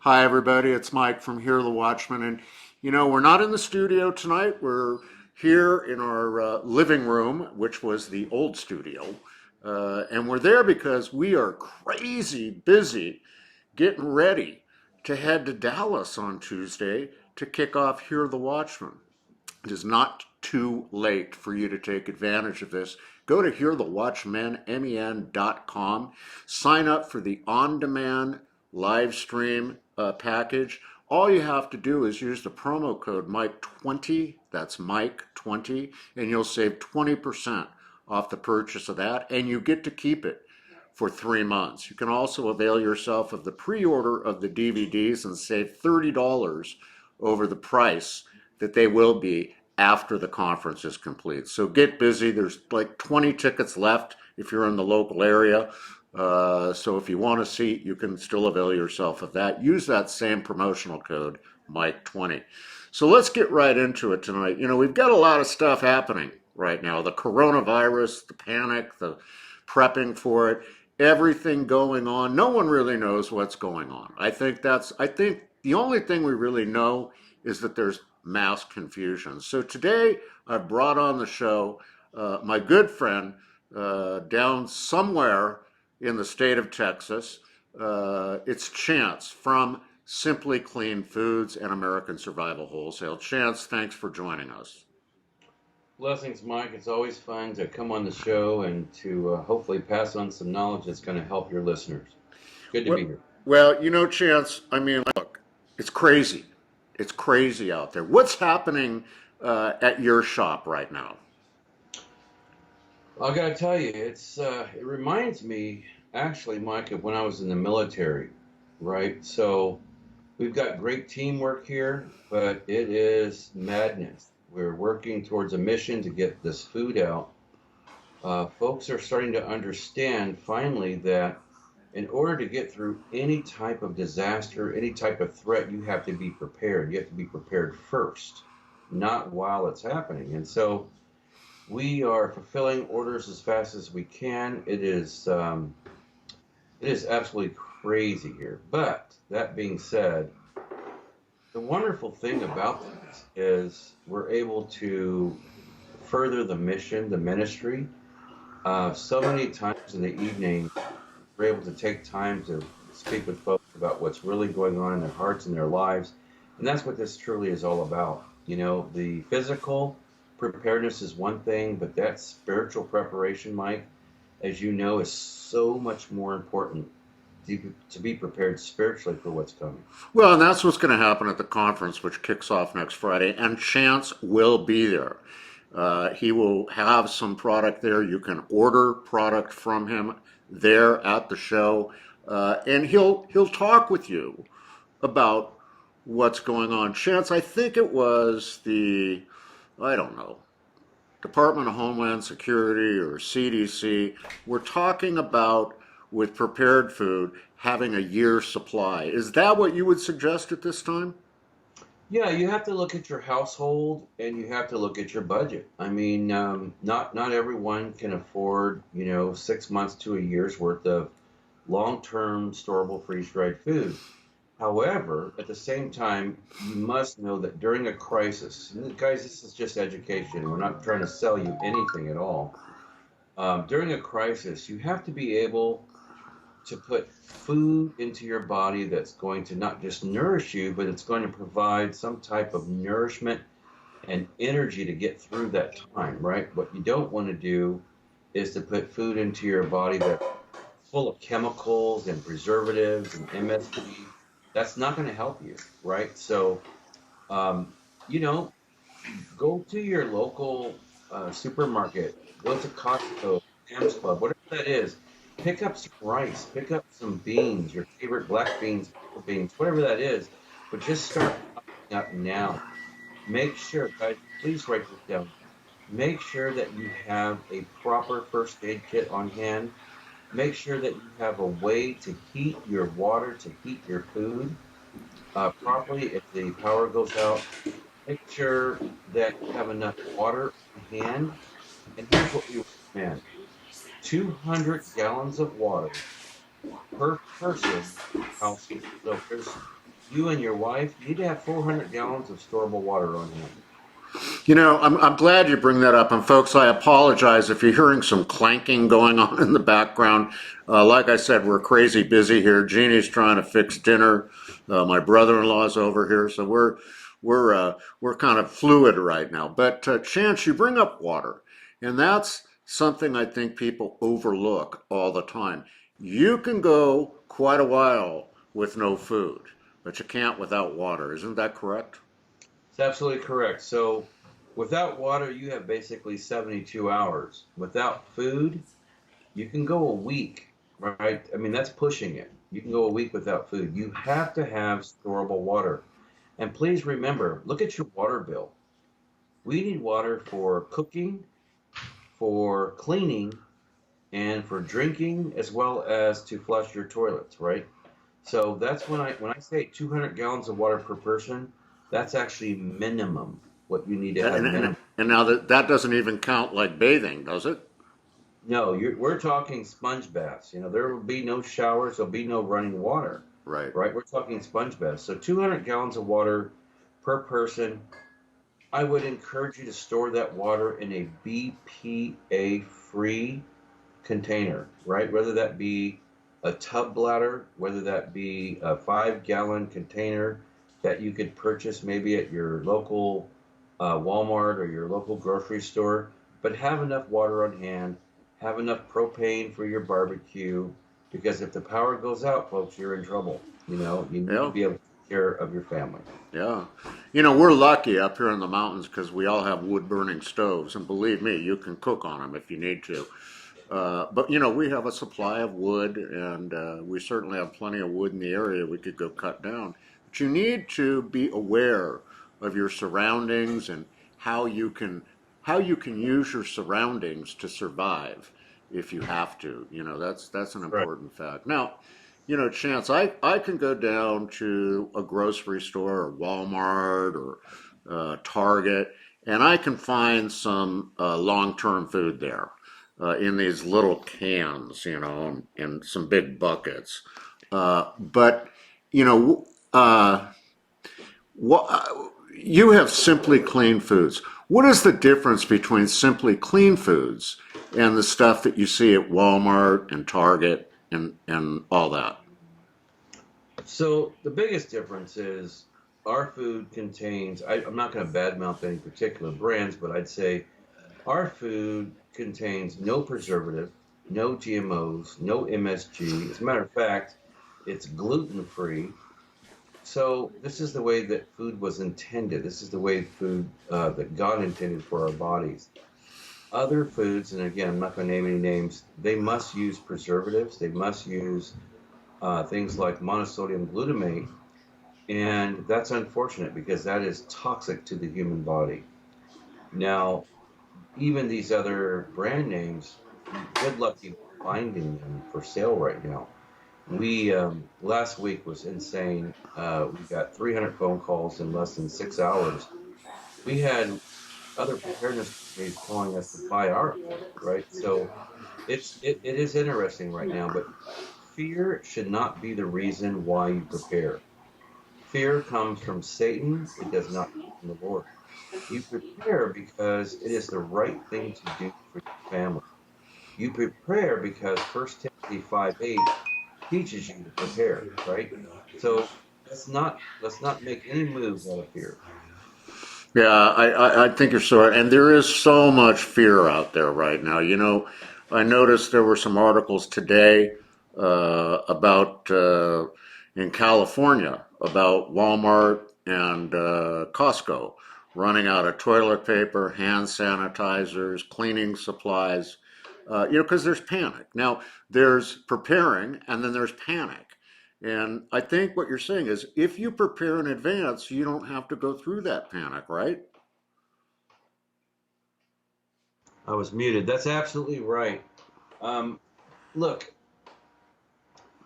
Hi, everybody. It's Mike from Here, the Watchman. And, we're not in the studio tonight. We're here in our living room, which was the old studio. And we're there because we are crazy busy getting ready to head to Dallas on Tuesday to kick off Here, the Watchman. It is not too late for you to take advantage of this. Go to hearthewatchmenmen.com, sign up for the on-demand live stream package. All you have to do is use the promo code Mike20, that's Mike20, and you'll save 20% off the purchase of that, and you get to keep it for 3 months. You can also avail yourself of the pre-order of the DVDs and save $30 over the price that they will be after the conference is complete. So get busy. There's like 20 tickets left if you're in the local area. So if you want a seat, you can still avail yourself of that. Use that same promotional code, Mike20. So let's get right into it tonight. We've got a lot of stuff happening right now. The coronavirus, the panic, the prepping for it, everything going on. No one really knows what's going on. I think the only thing we really know is that there's mass confusion. So today I've brought on the show my good friend down somewhere in the state of Texas. It's Chance from Simply Clean Foods and American Survival Wholesale. Chance, thanks for joining us. Blessings, Mike. It's always fun to come on the show and to hopefully pass on some knowledge that's going to help your listeners. Good to Well, be here. Chance, look, it's crazy. It's crazy out there. What's happening at your shop right now? I got to tell you, it reminds me actually, Mike, of when I was in the military, right? So we've got great teamwork here, but it is madness. We're working towards a mission to get this food out. Folks are starting to understand finally that in order to get through any type of disaster, any type of threat, you have to be prepared. You have to be prepared first, not while it's happening. And so we are fulfilling orders as fast as we can. It is absolutely crazy here. But that being said, the wonderful thing about this is we're able to further the mission, the ministry. So many times in the evening, we're able to take time to speak with folks about what's really going on in their hearts and their lives. And that's what this truly is all about. The physical preparedness is one thing, but that spiritual preparation, Mike, as you know, is so much more important to be prepared spiritually for what's coming. Well, and that's what's going to happen at the conference, which kicks off next Friday, and Chance will be there. He will have some product there. You can order product from him there at the show, and he'll talk with you about what's going on. Chance, I think it was I don't know, Department of Homeland Security or CDC. We're talking about with prepared food having a year's supply. Is that what you would suggest at this time? Yeah, you have to look at your household and you have to look at your budget. I mean, not everyone can afford, 6 months to a year's worth of long-term storable freeze-dried food. However, at the same time, you must know that during a crisis, and guys, this is just education. We're not trying to sell you anything at all. During a crisis, you have to be able to put food into your body that's going to not just nourish you, but it's going to provide some type of nourishment and energy to get through that time, right? What you don't want to do is to put food into your body that's full of chemicals and preservatives and MSG. That's not going to help you, right? So, um, you know, go to your local supermarket, go to Costco, Sam's Club, whatever that is. Pick up some rice, pick up some beans, your favorite black beans, purple beans, whatever that is. But just start stocking up now. Make sure, guys, please write this down. Make sure that you have a proper first aid kit on hand. Make sure that you have a way to heat your water, to heat your food properly if the power goes out. Make sure that you have enough water on hand. And here's what we recommend: 200 gallons of water per person household. So if there's You and your wife, you need to have 400 gallons of storable water on hand. I'm glad you bring that up. And folks, I apologize if you're hearing some clanking going on in the background. Like I said, we're crazy busy here. Jeannie's trying to fix dinner. My brother-in-law's over here, so we're kind of fluid right now. But Chance, you bring up water, and that's something I think people overlook all the time. You can go quite a while with no food, but you can't without water. Isn't that correct? It's absolutely correct. So, without water, you have basically 72 hours. Without food, you can go a week, right? I mean, that's pushing it. You can go a week without food. You have to have storable water. And please remember, look at your water bill. We need water for cooking, for cleaning, and for drinking, as well as to flush your toilets, right? So that's when I say 200 gallons of water per person, that's actually minimum what you need to have And, and, minimum. and now that doesn't even count like bathing, does it? No, we're talking sponge baths. There will be no showers, there'll be no running water, Right. right? We're talking sponge baths. So 200 gallons of water per person. I would encourage you to store that water in a BPA free container, right? Whether that be a tub bladder, whether that be a 5 gallon container that you could purchase maybe at your local Walmart or your local grocery store, but have enough water on hand, have enough propane for your barbecue, because if the power goes out, folks, you're in trouble. You need to Yeah. be able to take care of your family. Yeah. We're lucky up here in the mountains because we all have wood burning stoves. And believe me, you can cook on them if you need to. But, we have a supply of wood and we certainly have plenty of wood in the area we could go cut down. But you need to be aware of your surroundings and how you can how you can use your surroundings to survive if you have to. That's an Right. important fact. Now, Chance, I can go down to a grocery store or Walmart or Target, and I can find some long-term food there in these little cans, and some big buckets. But, you know, what, you have Simply Clean Foods. What is the difference between Simply Clean Foods and the stuff that you see at Walmart and Target and all that? So the biggest difference is our food contains, I'm not going to badmouth any particular brands, but I'd say our food contains no preservative, no GMOs, no MSG. As a matter of fact, it's gluten free. So this is the way that food was intended. This is the way food that God intended for our bodies. Other foods, and again, I'm not going to name any names, they must use preservatives. They must use things like monosodium glutamate. And that's unfortunate because that is toxic to the human body. Now, even these other brand names, good luck even finding them for sale right now. We last week was insane. We got 300 phone calls in less than 6 hours. We had other preparedness companies calling us to buy our food, right? So it is interesting right now, but fear should not be the reason why you prepare. Fear comes from Satan. It does not come from the Lord. You prepare because it is the right thing to do for your family. You prepare because First Timothy 5:8 teaches you to prepare, right? So let's not make any moves out of fear. Yeah, I think you're so right. And there is so much fear out there right now. I noticed there were some articles today about in California about Walmart and Costco running out of toilet paper, hand sanitizers, cleaning supplies. Because there's panic. Now, there's preparing and then there's panic. And I think what you're saying is if you prepare in advance, you don't have to go through that panic, right? I was muted. That's absolutely right. Um, Look,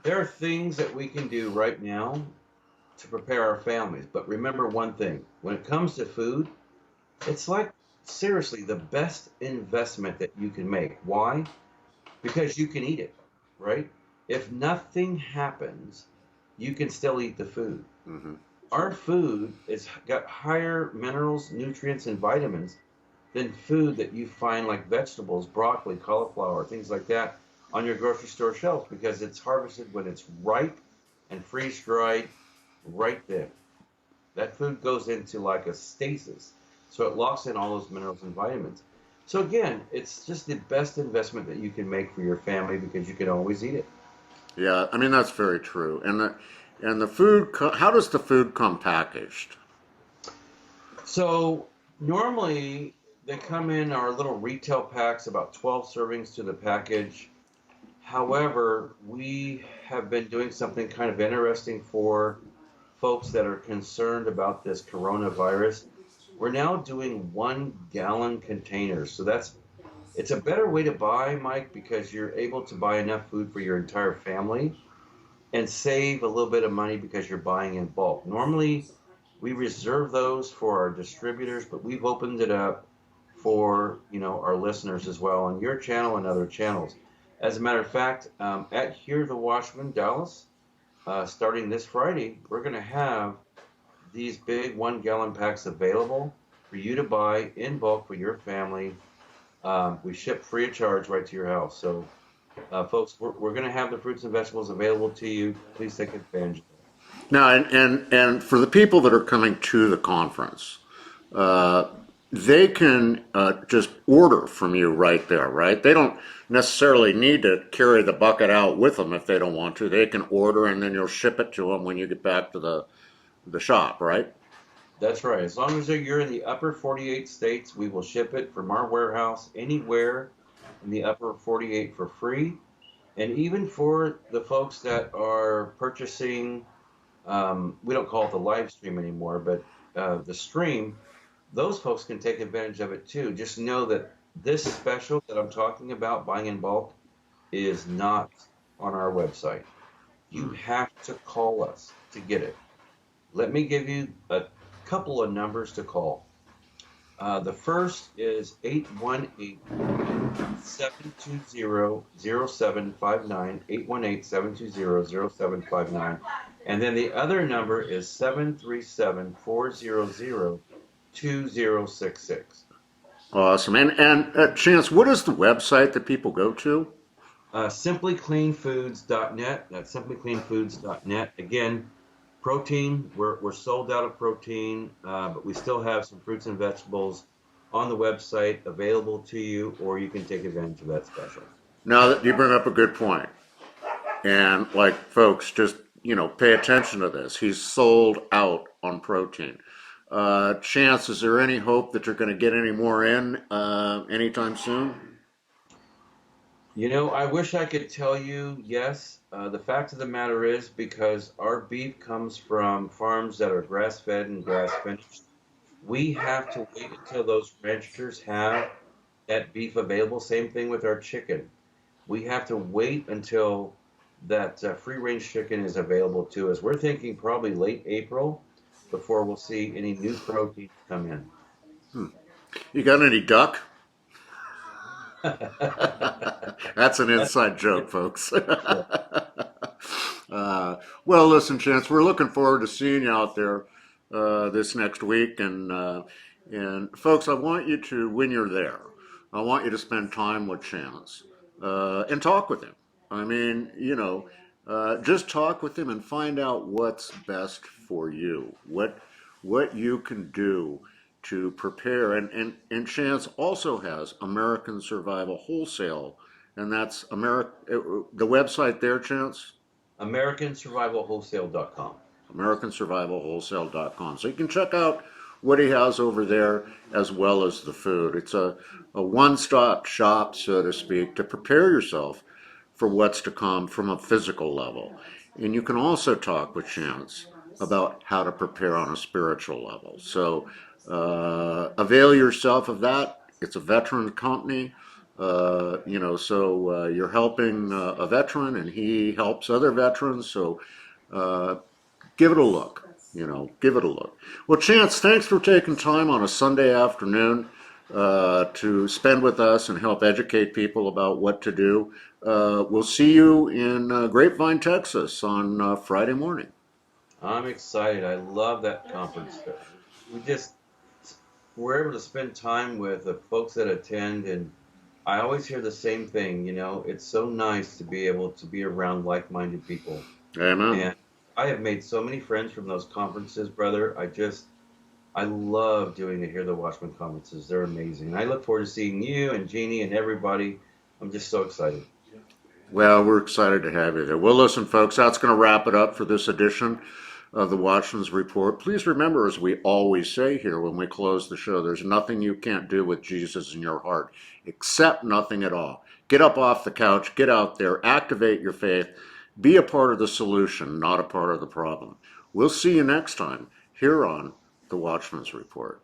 there are things that we can do right now to prepare our families. But remember one thing: when it comes to food, it's like seriously the best investment that you can make. Why? Because you can eat it, right? If nothing happens, you can still eat the food. Hmm. Our food is got higher minerals, nutrients, and vitamins than food that you find like vegetables, broccoli, cauliflower, things like that on your grocery store shelves because it's harvested when it's ripe and freeze dried right then. That food goes into like a stasis, so it locks in all those minerals and vitamins. So again, it's just the best investment that you can make for your family because you can always eat it. Yeah, I mean that's very true. And the food, how does the food come packaged? So normally they come in our little retail packs, about 12 servings to the package. However, we have been doing something kind of interesting for folks that are concerned about this coronavirus. We're now doing 1 gallon containers. So it's a better way to buy, Mike, because you're able to buy enough food for your entire family and save a little bit of money because you're buying in bulk. Normally, we reserve those for our distributors, but we've opened it up for our listeners as well on your channel and other channels. As a matter of fact, at Hear the Watchman Dallas, starting this Friday, we're going to have these big 1 gallon packs available for you to buy in bulk for your family. We ship free of charge right to your house. So, folks, we're going to have the fruits and vegetables available to you. Please take advantage of that. Now, and for the people that are coming to the conference, uh, they can just order from you right there, right? They don't necessarily need to carry the bucket out with them if they don't want to. They can order and then you'll ship it to them when you get back to the shop, right? That's right. As long as you're in the upper 48 states, we will ship it from our warehouse anywhere in the upper 48 for free. And even for the folks that are purchasing, we don't call it the live stream anymore, but the stream, those folks can take advantage of it too. Just know that this special that I'm talking about, buying in bulk, is not on our website. You have to call us to get it. Let me give you a couple of numbers to call. The first is 818-720-0759, 818-720-0759. And then the other number is 737-400-2066. Awesome. And Chance, what is the website that people go to? Simplycleanfoods.net. That's simplycleanfoods.net. Again, protein, we're sold out of protein, but we still have some fruits and vegetables on the website available to you, or you can take advantage of that special. Now that you bring up a good point, and like folks, just pay attention to this. He's sold out on protein. Chance, is there any hope that you're going to get any more in anytime soon? I wish I could tell you yes. The fact of the matter is, because our beef comes from farms that are grass fed and grass finished, we have to wait until those ranchers have that beef available. Same thing with our chicken. We have to wait until that free range chicken is available to us. We're thinking probably late April before we'll see any new proteins come in. You got any duck? That's an That's inside joke, folks. yeah. Well, listen, Chance, we're looking forward to seeing you out there this next week, and folks, I want you to, when you're there, I want you to spend time with Chance and talk with him. I mean, just talk with him and find out what's best for you, what you can do to prepare. And Chance also has American Survival Wholesale, and that's the website there, Chance? AmericanSurvivalWholesale.com. AmericanSurvivalWholesale.com. So you can check out what he has over there as well as the food. It's a one-stop shop, so to speak, to prepare yourself for what's to come from a physical level. And you can also talk with Chance about how to prepare on a spiritual level. So avail yourself of that. It's a veteran company. So you're helping a veteran and he helps other veterans. So give it a look. Give it a look. Well, Chance, thanks for taking time on a Sunday afternoon to spend with us and help educate people about what to do. We'll see you in Grapevine, Texas on Friday morning. I'm excited. I love that conference. We just we're able to spend time with the folks that attend, and I always hear the same thing. It's so nice to be able to be around like-minded people. Amen. And I have made so many friends from those conferences, brother. I love doing the Hear the Watchman conferences. They're amazing. And I look forward to seeing you and Jeannie and everybody. I'm just so excited. Well, we're excited to have you there. Well, listen, folks, that's going to wrap it up for this edition of the Watchman's Report. Please remember, as we always say here when we close the show, there's nothing you can't do with Jesus in your heart, except nothing at all. Get up off the couch, get out there, activate your faith, be a part of the solution, not a part of the problem. We'll see you next time here on the Watchman's Report.